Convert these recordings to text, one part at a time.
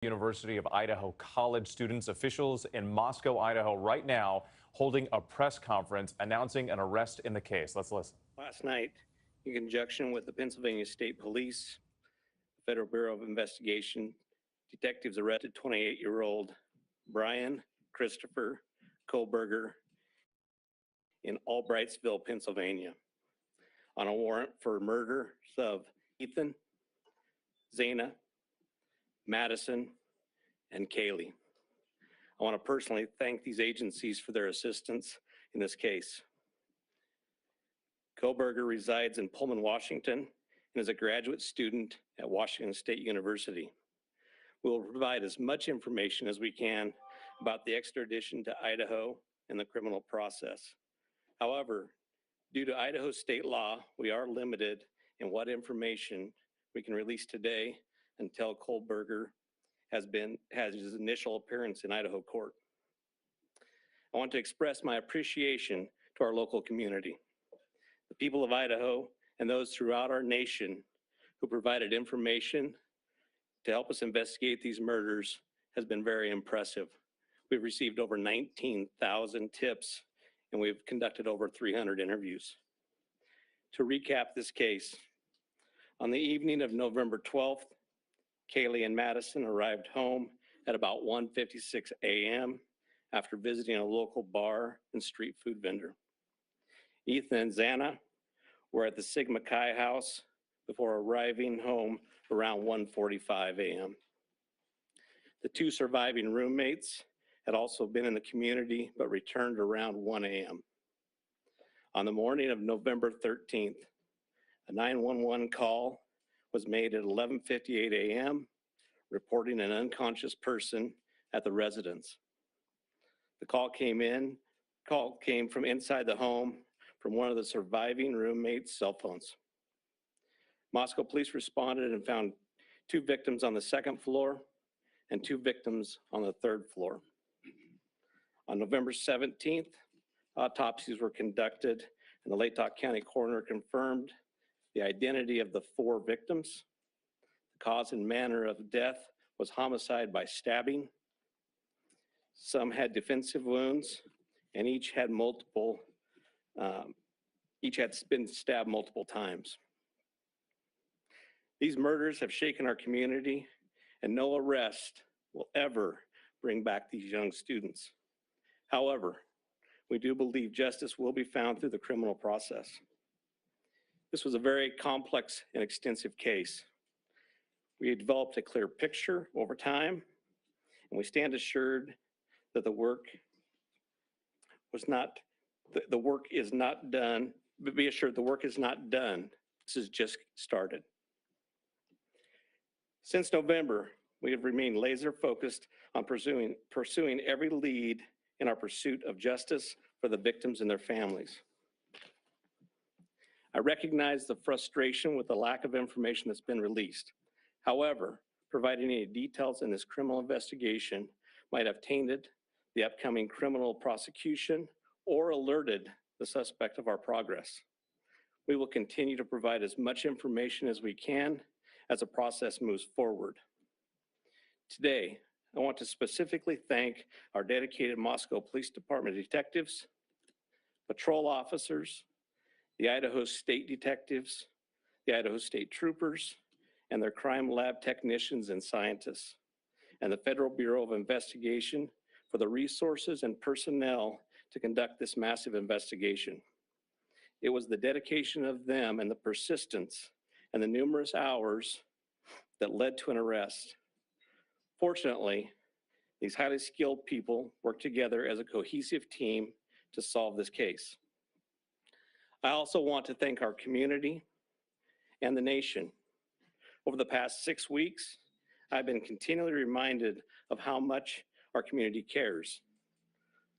University of Idaho college students, officials in Moscow, Idaho right now holding a press conference announcing an arrest in the case. Let's listen. Last night, in conjunction with the Pennsylvania State Police, Federal Bureau of Investigation, detectives arrested 28-year-old Bryan Christopher Kohberger in Albrightsville, Pennsylvania, on a warrant for murder of Ethan, Xana, Madison, and Kaylee. I want to personally thank these agencies for their assistance in this case. Kohberger resides in Pullman, Washington, and is a graduate student at Washington State University. We will provide as much information as we can about the extradition to Idaho and the criminal process. However, due to Idaho state law, we are limited in what information we can release today until Kohberger has his initial appearance in Idaho court. I want to express my appreciation to our local community, the people of Idaho, and those throughout our nation who provided information to help us investigate these murders has been very impressive. We've received over 19,000 tips, and we've conducted over 300 interviews. To recap this case, on the evening of November 12th, Kaylee and Madison arrived home at about 1:56 a.m. after visiting a local bar and street food vendor. Ethan and Xana were at the Sigma Chi house before arriving home around 1:45 a.m. The two surviving roommates had also been in the community but returned around 1 a.m. On the morning of November 13th, a 911 call was made at 11:58 a.m., reporting an unconscious person at the residence. The call came from inside the home from one of the surviving roommates' cell phones. Moscow police responded and found 2 victims on the 2nd floor and 2 victims on the 3rd floor. On November 17th, autopsies were conducted and the Latah County coroner confirmed the identity of the 4 victims. The cause and manner of death was homicide by stabbing. Some had defensive wounds, and each had been stabbed multiple times. These murders have shaken our community, and no arrest will ever bring back these young students. However, we do believe justice will be found through the criminal process. This was a very complex and extensive case. We developed a clear picture over time, and we stand assured that the work is not done, but be assured the work is not done. This has just started. Since November, we have remained laser focused on pursuing every lead in our pursuit of justice for the victims and their families. I recognize the frustration with the lack of information that's been released. However, providing any details in this criminal investigation might have tainted the upcoming criminal prosecution or alerted the suspect of our progress. We will continue to provide as much information as we can as the process moves forward. Today, I want to specifically thank our dedicated Moscow Police Department detectives, patrol officers, the Idaho State detectives, the Idaho State troopers, and their crime lab technicians and scientists, and the Federal Bureau of Investigation for the resources and personnel to conduct this massive investigation. It was the dedication of them and the persistence and the numerous hours that led to an arrest. Fortunately, these highly skilled people worked together as a cohesive team to solve this case. I also want to thank our community and the nation. Over the past 6 weeks, I've been continually reminded of how much our community cares.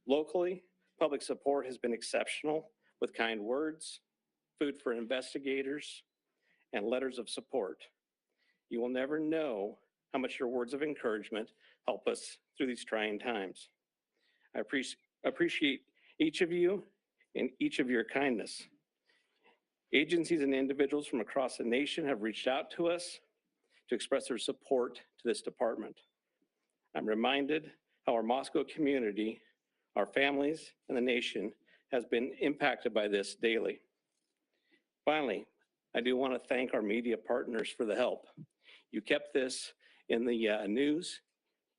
Locally, public support has been exceptional with kind words, food for investigators, and letters of support. You will never know how much your words of encouragement help us through these trying times. I appreciate each of you and each of your kindness. Agencies and individuals from across the nation have reached out to us to express their support to this department. I'm reminded how our Moscow community, our families, and the nation has been impacted by this daily. Finally, I do want to thank our media partners for the help. You kept this in the news,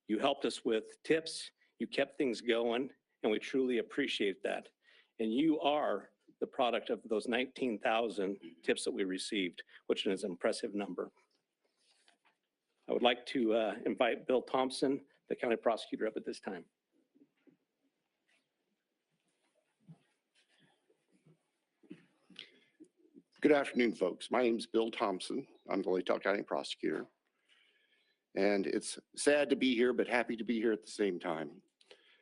you helped us with tips, you kept things going, and we truly appreciate that. And you are the product of those 19,000 tips that we received, which is an impressive number. I would like to invite Bill Thompson, the county prosecutor, up at this time. Good afternoon, folks. My name is Bill Thompson. I'm the Latah County prosecutor. And it's sad to be here, but happy to be here at the same time.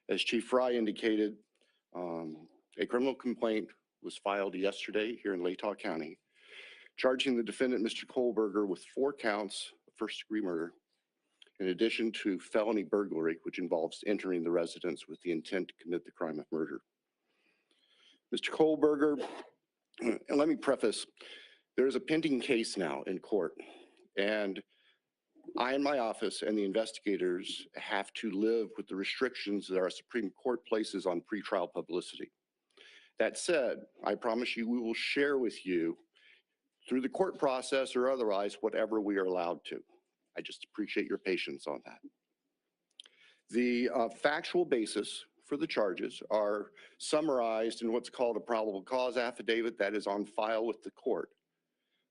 As Chief Fry indicated, a criminal complaint was filed yesterday here in Latah County, charging the defendant, Mr. Kohberger, with 4 counts of first-degree murder, in addition to felony burglary, which involves entering the residence with the intent to commit the crime of murder. Mr. Kohberger, and let me preface, there is a pending case now in court, and I and my office and the investigators have to live with the restrictions that our Supreme Court places on pretrial publicity. That said, I promise you we will share with you through the court process or otherwise whatever we are allowed to. I just appreciate your patience on that. The factual basis for the charges are summarized in what's called a probable cause affidavit that is on file with the court.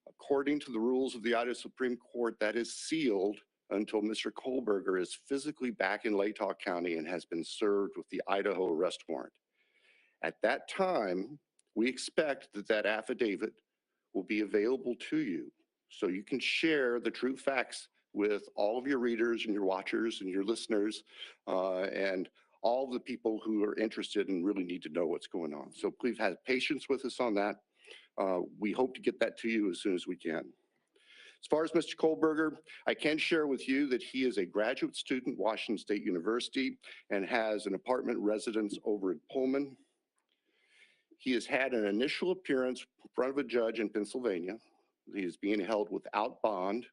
According to the rules of the Idaho Supreme Court, that is sealed until Mr. Kohberger is physically back in Latah County and has been served with the Idaho arrest warrant. At that time, we expect that that affidavit will be available to you so you can share the true facts with all of your readers and your watchers and your listeners and all of the people who are interested and really need to know what's going on. So please have patience with us on that. We hope to get that to you as soon as we can. As far as Mr. Kohberger, I can share with you that he is a graduate student at Washington State University and has an apartment residence over at Pullman. He has had an initial appearance in front of a judge in Pennsylvania. He is being held without bond,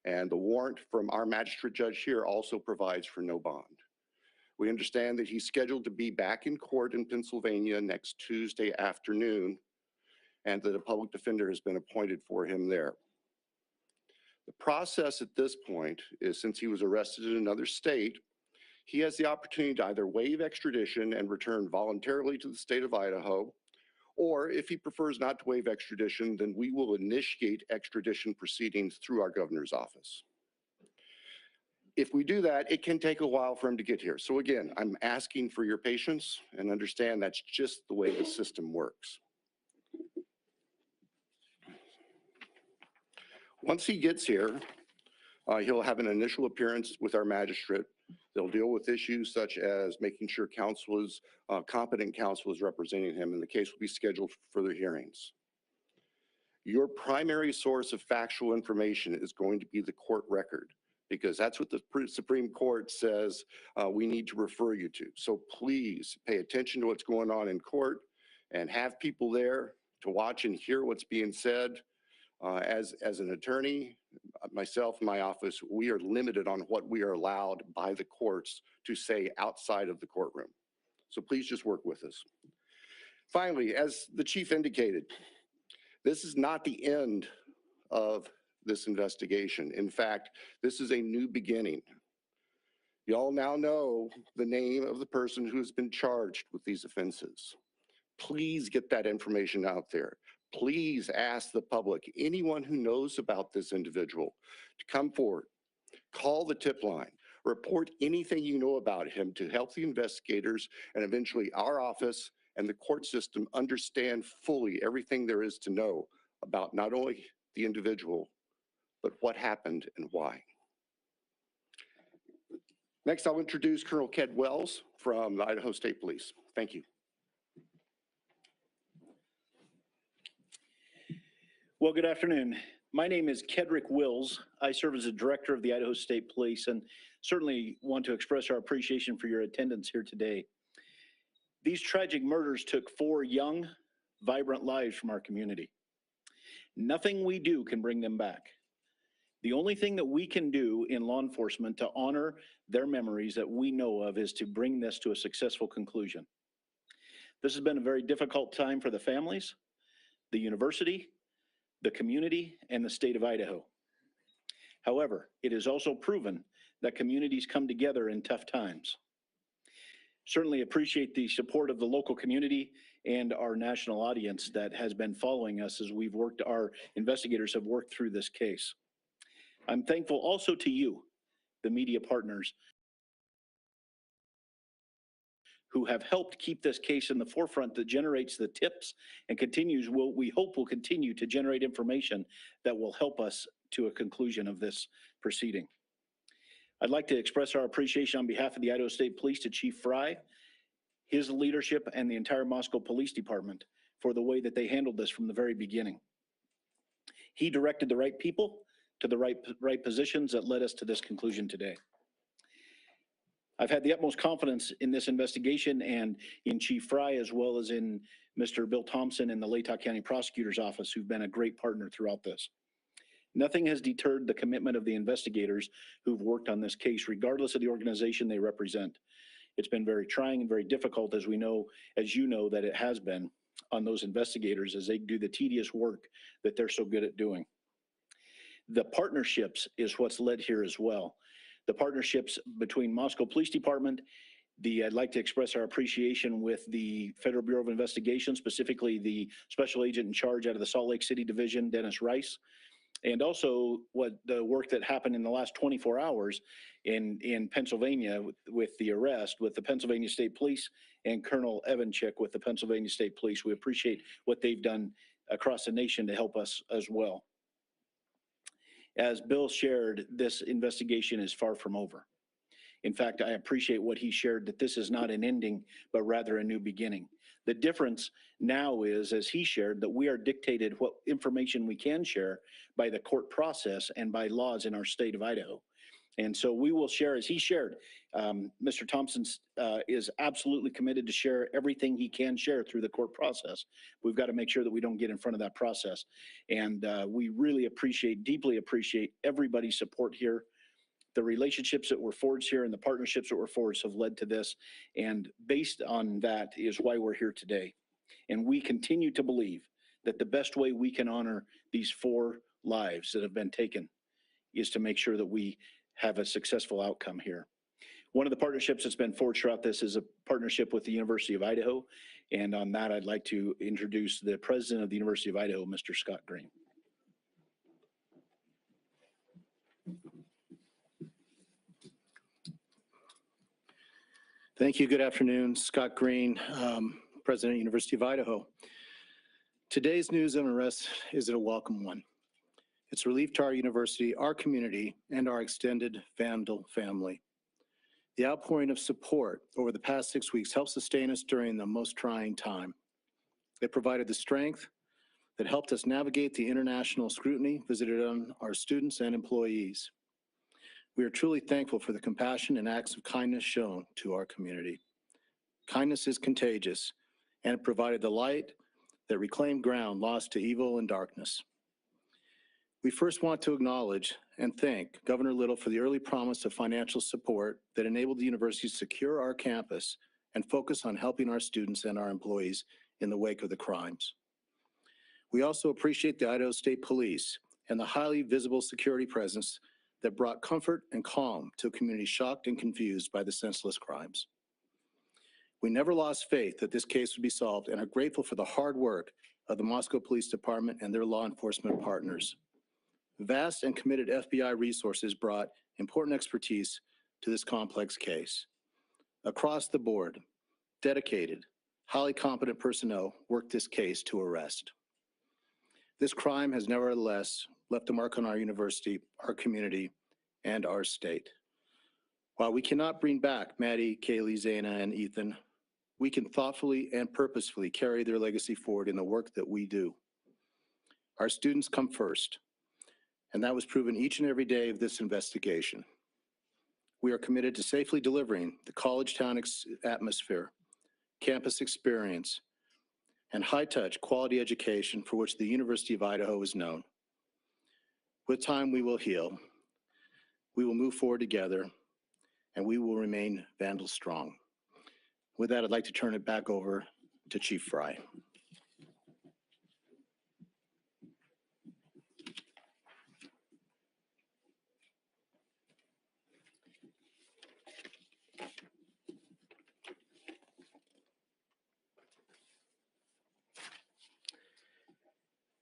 and the warrant from our magistrate judge here also provides for no bond. We understand that he's scheduled to be back in court in Pennsylvania next Tuesday afternoon, and that a public defender has been appointed for him there. The process at this point is, since he was arrested in another state, he has the opportunity to either waive extradition and return voluntarily to the state of Idaho, or if he prefers not to waive extradition, then we will initiate extradition proceedings through our governor's office. If we do that, it can take a while for him to get here. So again, I'm asking for your patience and understand that's just the way the system works. Once he gets here, he'll have an initial appearance with our magistrate. They'll deal with issues such as making sure competent counsel is representing him, and the case will be scheduled for further hearings. Your primary source of factual information is going to be the court record, because that's what the Supreme Court says we need to refer you to. So please pay attention to what's going on in court and have people there to watch and hear what's being said. As an attorney, myself and my office, we are limited on what we are allowed by the courts to say outside of the courtroom. So please just work with us. Finally, as the chief indicated, this is not the end of this investigation. In fact, this is a new beginning. You all now know the name of the person who has been charged with these offenses. Please get that information out there. Please ask the public, anyone who knows about this individual, to come forward, call the tip line, report anything you know about him to help the investigators and eventually our office and the court system understand fully everything there is to know about not only the individual, but what happened and why. Next, I'll introduce Colonel Ked Wells from the Idaho State Police. Thank you. Well, good afternoon. My name is Kedrick Wills. I serve as the director of the Idaho State Police and certainly want to express our appreciation for your attendance here today. These tragic murders took 4 young, vibrant lives from our community. Nothing we do can bring them back. The only thing that we can do in law enforcement to honor their memories that we know of is to bring this to a successful conclusion. This has been a very difficult time for the families, the university, the community, and the state of Idaho. However, it is also proven that communities come together in tough times. Certainly appreciate the support of the local community and our national audience that has been following us as our investigators have worked through this case. I'm thankful also to you, the media partners, who have helped keep this case in the forefront that generates the tips and we hope will continue to generate information that will help us to a conclusion of this proceeding. I'd like to express our appreciation on behalf of the Idaho State Police to Chief Fry, his leadership, and the entire Moscow Police Department for the way that they handled this from the very beginning. He directed the right people to the right positions that led us to this conclusion today. I've had the utmost confidence in this investigation and in Chief Fry, as well as in Mr. Bill Thompson and the Latah County Prosecutor's Office, who've been a great partner throughout this. Nothing has deterred the commitment of the investigators who've worked on this case, regardless of the organization they represent. It's been very trying and very difficult, as you know, that it has been on those investigators as they do the tedious work that they're so good at doing. The partnerships is what's led here as well. The partnerships between Moscow Police Department, I'd like to express our appreciation with the Federal Bureau of Investigation, specifically the special agent in charge out of the Salt Lake City Division, Dennis Rice, and also the work that happened in the last 24 hours in Pennsylvania with the arrest with the Pennsylvania State Police and Colonel Evanchik with the Pennsylvania State Police. We appreciate what they've done across the nation to help us as well. As Bill shared, this investigation is far from over. In fact, I appreciate what he shared, that this is not an ending, but rather a new beginning. The difference now is, as he shared, that we are dictated what information we can share by the court process and by laws in our state of Idaho. And so we will share, as he shared, Mr. Thompson is absolutely committed to share everything he can share through the court process. We've got to make sure that we don't get in front of that process. And we really deeply appreciate everybody's support here. The relationships that were forged here and the partnerships that were forged have led to this. And based on that is why we're here today. And we continue to believe that the best way we can honor these 4 lives that have been taken is to make sure that we have a successful outcome here. One of the partnerships that's been forged throughout this is a partnership with the University of Idaho. And on that, I'd like to introduce the president of the University of Idaho, Mr. Scott Green. Thank you. Good afternoon. Scott Green, President, University of Idaho. Today's news and arrest is a welcome one. It's relief to our university, our community, and our extended Vandal family. The outpouring of support over the past 6 weeks helped sustain us during the most trying time. It provided the strength that helped us navigate the international scrutiny visited on our students and employees. We are truly thankful for the compassion and acts of kindness shown to our community. Kindness is contagious, and it provided the light that reclaimed ground lost to evil and darkness. We first want to acknowledge and thank Governor Little for the early promise of financial support that enabled the university to secure our campus and focus on helping our students and our employees in the wake of the crimes. We also appreciate the Idaho State Police and the highly visible security presence that brought comfort and calm to a community shocked and confused by the senseless crimes. We never lost faith that this case would be solved and are grateful for the hard work of the Moscow Police Department and their law enforcement partners. Vast and committed FBI resources brought important expertise to this complex case. Across the board, dedicated, highly competent personnel worked this case to arrest. This crime has nevertheless left a mark on our university, our community, and our state. While we cannot bring back Maddie, Kaylee, Xana, and Ethan, we can thoughtfully and purposefully carry their legacy forward in the work that we do. Our students come first, and that was proven each and every day of this investigation. We are committed to safely delivering the college town atmosphere, campus experience, and high-touch quality education for which the University of Idaho is known. With time, we will heal. We will move forward together, and we will remain Vandal strong. With that, I'd like to turn it back over to Chief Fry.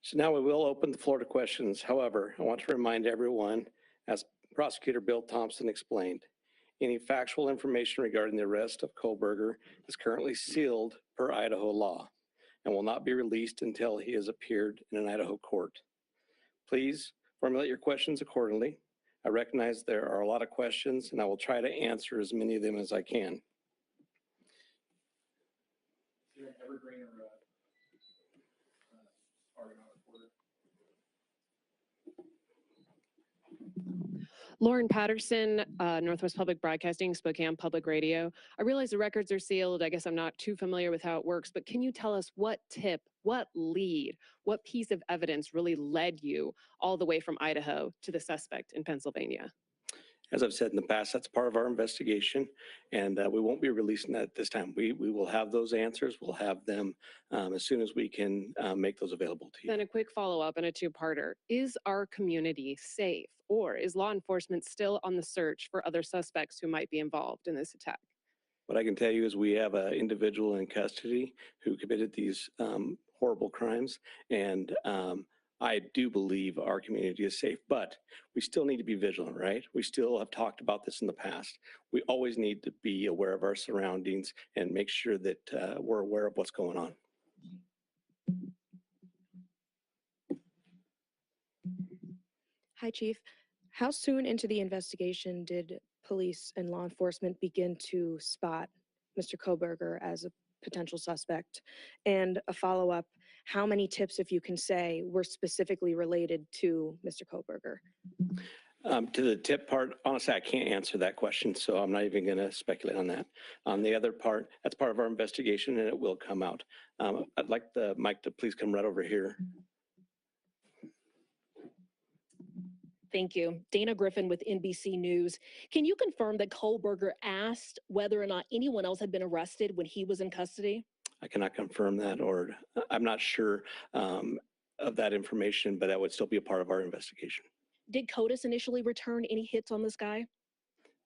So now we will open the floor to questions. However, I want to remind everyone, as Prosecutor Bill Thompson explained, any factual information regarding the arrest of Kohberger is currently sealed per Idaho law and will not be released until he has appeared in an Idaho court. Please formulate your questions accordingly. I recognize there are a lot of questions, and I will try to answer as many of them as I can. Lauren Patterson, Northwest Public Broadcasting, Spokane Public Radio. I realize the records are sealed. I guess I'm not too familiar with how it works, but can you tell us what tip, what lead, what piece of evidence really led you all the way from Idaho to the suspect in Pennsylvania? As I've said in the past, that's part of our investigation, and we won't be releasing that this time. We will have those answers. We'll have them as soon as we can make those available to you. Then a quick follow-up and a two-parter. Is our community safe, or is law enforcement still on the search for other suspects who might be involved in this attack? What I can tell you is we have an individual in custody who committed these horrible crimes, and I do believe our community is safe, but we still need to be vigilant, right? We still have talked about this in the past. We always need to be aware of our surroundings and make sure that we're aware of what's going on. Hi, Chief. How soon into the investigation did police and law enforcement begin to spot Mr. Kohberger as a potential suspect? And a follow-up, how many tips, if you can say, were specifically related to Mr. Kohberger? To the tip part, honestly, I can't answer that question, so I'm not even going to speculate on that. On the other part, that's part of our investigation, and it will come out. I'd like the mic to please come right over here. Thank you. Dana Griffin with NBC News. Can you confirm that Kohberger asked whether or not anyone else had been arrested when he was in custody? I cannot confirm that, or I'm not sure of that information, but that would still be a part of our investigation. Did CODIS initially return any hits on this guy?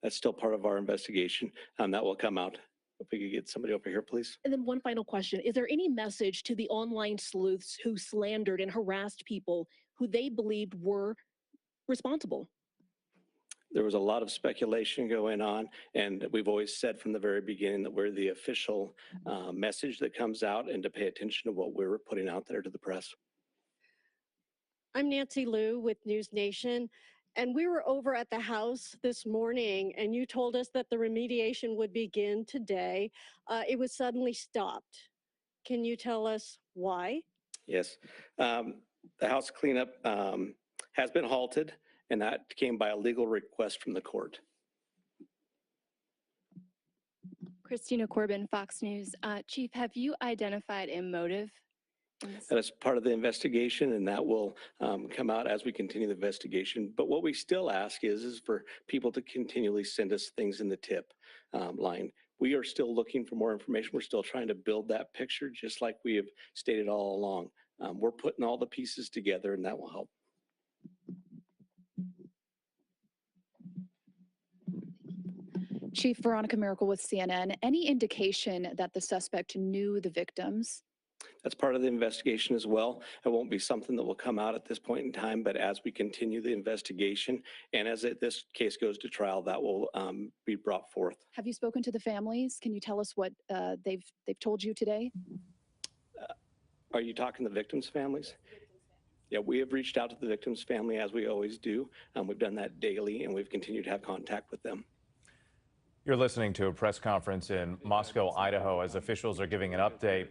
That's still part of our investigation. That will come out. If we could get somebody over here, please. And then one final question. Is there any message to the online sleuths who slandered and harassed people who they believed were responsible? There was a lot of speculation going on, and we've always said from the very beginning that we're the official message that comes out, and to pay attention to what we're putting out there to the press. I'm Nancy Liu with NewsNation, and we were over at the house this morning, and you told us that the remediation would begin today. It was suddenly stopped. Can you tell us why? Yes. The house cleanup has been halted, and that came by a legal request from the court. Christina Corbin, Fox News. Chief, have you identified a motive? That is part of the investigation, and that will come out as we continue the investigation. But what we still ask is for people to continually send us things in the tip line. We are still looking for more information. We're still trying to build that picture, just like we have stated all along. We're putting all the pieces together, and that will help. Chief Veronica Miracle with CNN. Any indication that the suspect knew the victims? That's part of the investigation as well. It won't be something that will come out at this point in time, but as we continue the investigation and as this case goes to trial, that will be brought forth. Have you spoken to the families? Can you tell us what they've told you today? Are you talking to the victims' families? Yeah, we have reached out to the victims' family as we always do. We've done that daily, and we've continued to have contact with them. You're listening to a press conference in Moscow, Idaho, as officials are giving an update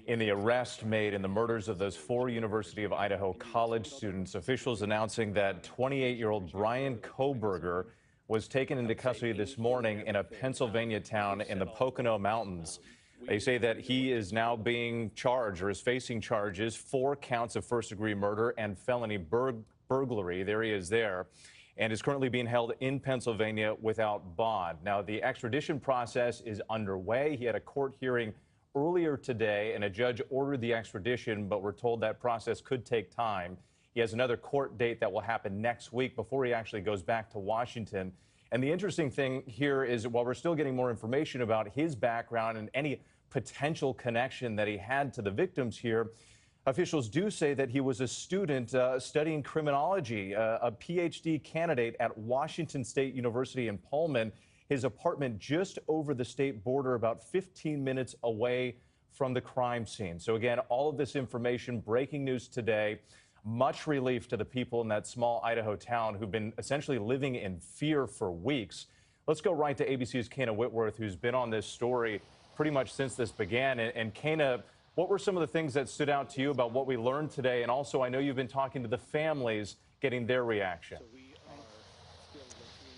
in the arrest made in the murders of those 4 University of Idaho college students. Officials announcing that 28-year-old Bryan Kohberger was taken into custody this morning in a Pennsylvania town in the Pocono Mountains. They say that he is now being charged or is facing charges, 4 counts of first-degree murder and felony burglary. There he is there, and is currently being held in Pennsylvania without bond. Now, the extradition process is underway. He had a court hearing earlier today, and a judge ordered the extradition, but we're told that process could take time. He has another court date that will happen next week before he actually goes back to Washington. And the interesting thing here is, while we're still getting more information about his background and any potential connection that he had to the victims here, officials do say that he was a student studying criminology, a PhD candidate at Washington State University in Pullman. His apartment just over the state border, about 15 minutes away from the crime scene. So again, all of this information, breaking news today. Much relief to the people in that small Idaho town who've been essentially living in fear for weeks. Let's go right to ABC's Kayna Whitworth, who's been on this story pretty much since this began. And Kayna, what were some of the things that stood out to you about what we learned today? And also, I know you've been talking to the families, getting their reaction.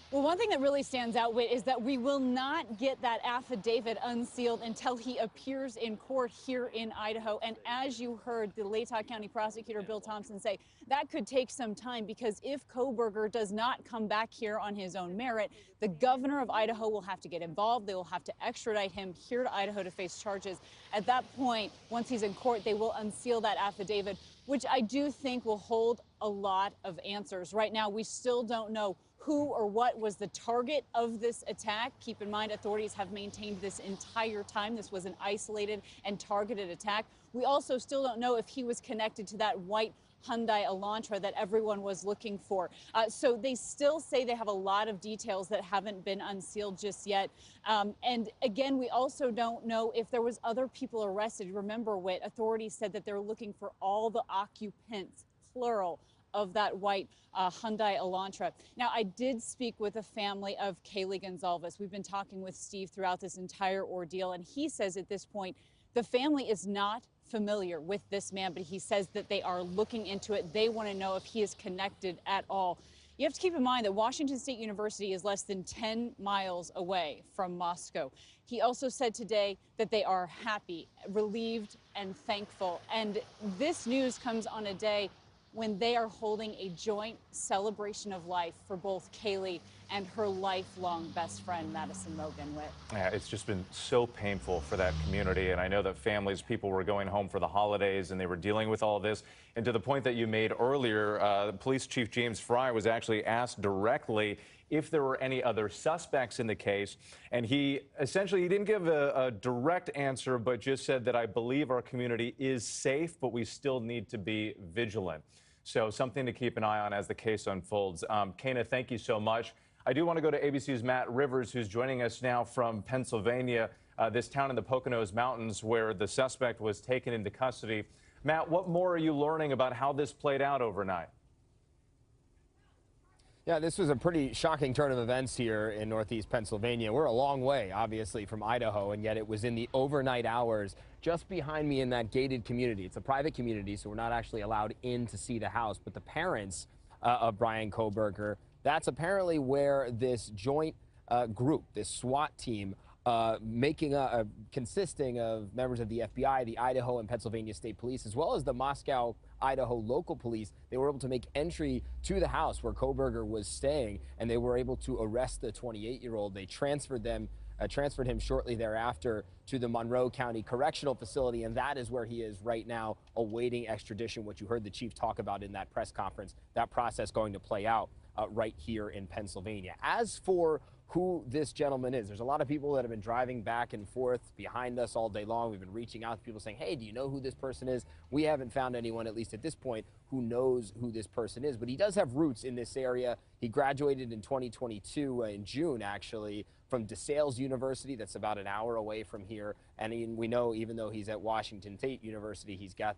Well, one thing that really stands out, Whit, is that we will not get that affidavit unsealed until he appears in court here in Idaho. And as you heard the Latah County prosecutor, Bill Thompson, say, that could take some time, because if Kohberger does not come back here on his own merit, the governor of Idaho will have to get involved. They will have to extradite him here to Idaho to face charges. At that point, once he's in court, they will unseal that affidavit, which I do think will hold a lot of answers. Right now, we still don't know who or what was the target of this attack. Keep in mind, authorities have maintained this entire time this was an isolated and targeted attack. We also still don't know if he was connected to that white Hyundai Elantra that everyone was looking for. So they still say they have a lot of details that haven't been unsealed just yet. And again, we also don't know if there was other people arrested. Remember, Whit, authorities said that they're looking for all the occupants, plural, of that white Hyundai Elantra. Now, I did speak with a family of Kaylee Goncalves. We've been talking with Steve throughout this entire ordeal, and he says at this point, the family is not familiar with this man, but he says that they are looking into it. They want to know if he is connected at all. You have to keep in mind that Washington State University is less than 10 miles away from Moscow. He also said today that they are happy, relieved, and thankful. And this news comes on a day when they are holding a joint celebration of life for both Kaylee and her lifelong best friend, Madison Mogen. Yeah, it's just been so painful for that community. And I know that families, people were going home for the holidays and they were dealing with all of this. And to the point that you made earlier, Police Chief James Fry was actually asked directly if there were any other suspects in the case. And he didn't give a direct answer, but just said that I believe our community is safe, but we still need to be vigilant. So something to keep an eye on as the case unfolds. Kayna, thank you so much. I do want to go to ABC's Matt Rivers, who's joining us now from Pennsylvania, this town in the Poconos Mountains where the suspect was taken into custody. Matt, what more are you learning about how this played out overnight? Yeah, this was a pretty shocking turn of events here in Northeast Pennsylvania. We're a long way, obviously, from Idaho, and yet it was in the overnight hours just behind me in that gated community. It's a private community, so we're not actually allowed in to see the house. But the parents of Bryan Kohberger, that's apparently where this joint group, this SWAT team, consisting of members of the FBI, the Idaho and Pennsylvania State Police, as well as the Moscow, Idaho local police, they were able to make entry to the house where Kohberger was staying, and they were able to arrest the 28-year-old. They transferred him shortly thereafter to the Monroe County Correctional Facility, and that is where he is right now, awaiting extradition, which you heard the chief talk about in that press conference, that process going to play out right here in Pennsylvania. As for who this gentleman is, there's a lot of people that have been driving back and forth behind us all day long. We've been reaching out to people saying, hey, do you know who this person is? We haven't found anyone, at least at this point, who knows who this person is, but he does have roots in this area. He graduated in 2022, in June, actually, from DeSales University. That's about an hour away from here. And we know, even though he's at Washington State University, he's got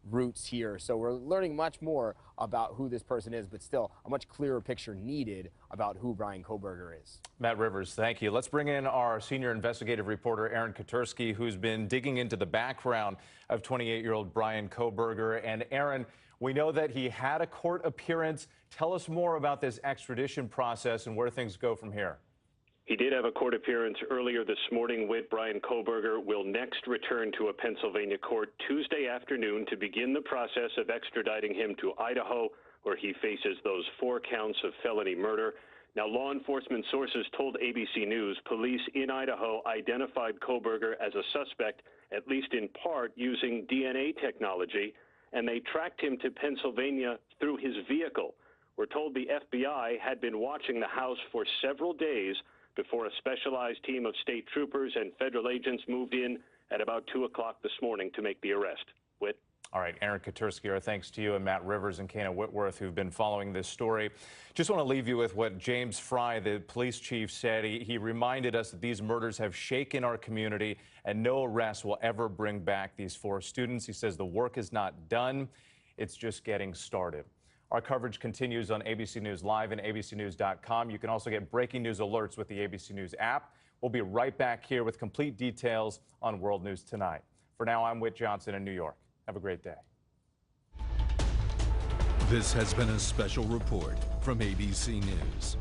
roots here. So we're learning much more about who this person is, but still a much clearer picture needed about who Bryan Kohberger is. Matt Rivers, thank you. Let's bring in our senior investigative reporter, Aaron Katursky, who's been digging into the background of 28-year-old Bryan Kohberger. And Aaron, we know that he had a court appearance. Tell us more about this extradition process and where things go from here. He did have a court appearance earlier this morning with Bryan Kohberger. Will next return to a Pennsylvania court Tuesday afternoon to begin the process of extraditing him to Idaho, where he faces those 4 counts of felony murder. Now, law enforcement sources told ABC News police in Idaho identified Kohberger as a suspect, at least in part, using DNA technology, and they tracked him to Pennsylvania through his vehicle. We're told the FBI had been watching the house for several days before a specialized team of state troopers and federal agents moved in at about 2 o'clock this morning to make the arrest. Whit? All right, Aaron Katersky, our thanks to you, and Matt Rivers and Kana Whitworth, who've been following this story. Just want to leave you with what James Fry, the police chief, said. He reminded us that these murders have shaken our community and no arrest will ever bring back these 4 students. He says the work is not done. It's just getting started. Our coverage continues on ABC News Live and abcnews.com. You can also get breaking news alerts with the ABC News app. We'll be right back here with complete details on World News Tonight. For now, I'm Whit Johnson in New York. Have a great day. This has been a special report from ABC News.